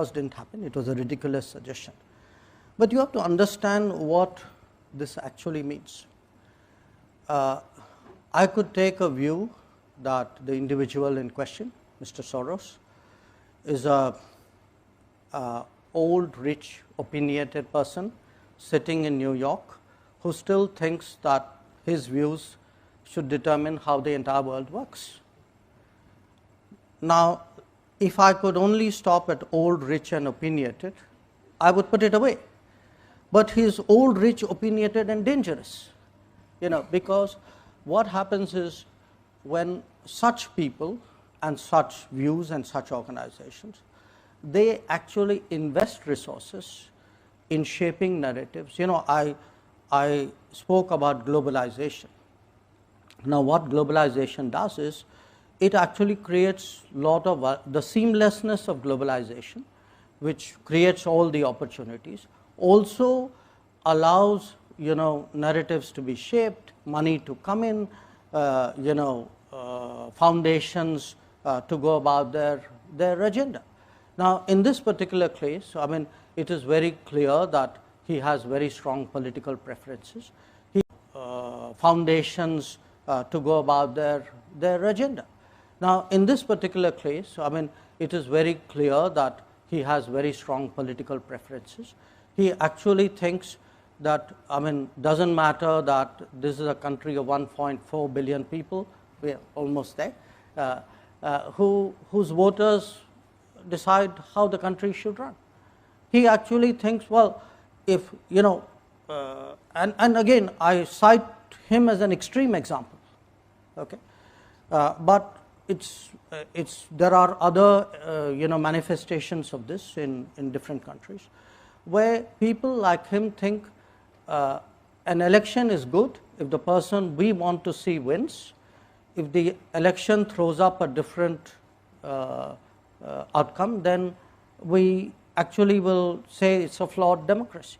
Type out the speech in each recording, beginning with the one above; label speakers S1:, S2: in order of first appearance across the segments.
S1: didn't happen. It was a ridiculous suggestion. But you have to understand what this actually means. I could take a view that the individual in question, Mr. Soros, is a old, rich, opinionated person sitting in New York who still thinks that his views should determine how the entire world works. Now, if I could only stop at old, rich and opinionated, I would put it away. But he is old, rich, opinionated and dangerous, because what happens is when such people and such views and such organizations, they actually invest resources in shaping narratives. I spoke about globalization. Now, what globalization does is it actually creates lot of the seamlessness of globalization, which creates all the opportunities, also allows narratives to be shaped, money to come in, foundations to go about their agenda. Now, in this particular case, it is very clear that he has very strong political preferences. He foundations to go about their agenda. Now, in this particular case, it is very clear that he has very strong political preferences. He actually thinks that, doesn't matter that this is a country of 1.4 billion people, we are almost there, whose voters decide how the country should run. He actually thinks, well, if, and again, I cite him as an extreme example, okay, but there are other, manifestations of this in different countries, where people like him think an election is good if the person we want to see wins. If the election throws up a different outcome, then we actually will say it's a flawed democracy.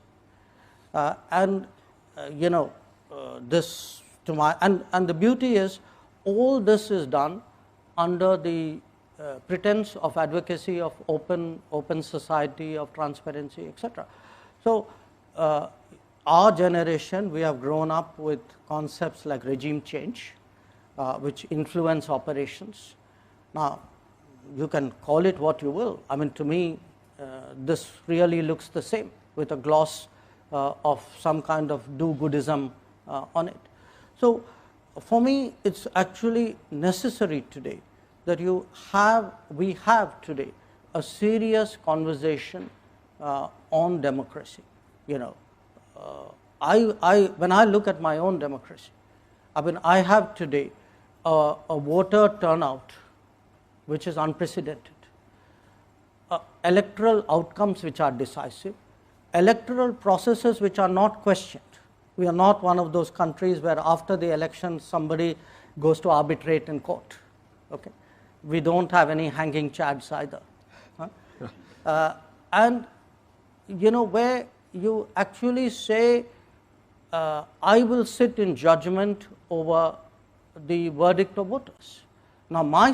S1: This to my and the beauty is all this is done under the pretense of advocacy of open society, of transparency, etc. So, our generation, we have grown up with concepts like regime change, which influence operations. Now, you can call it what you will. To me, this really looks the same, with a gloss of some kind of do-goodism on it. So, for me, it's actually necessary today that we have today a serious conversation on democracy. When I look at my own democracy, I have today a voter turnout which is unprecedented, electoral outcomes which are decisive, electoral processes which are not questioned. We are not one of those countries where after the election somebody goes to arbitrate in court. Okay, we don't have any hanging chads either, and where you actually say, I will sit in judgment over the verdict of voters. Now, my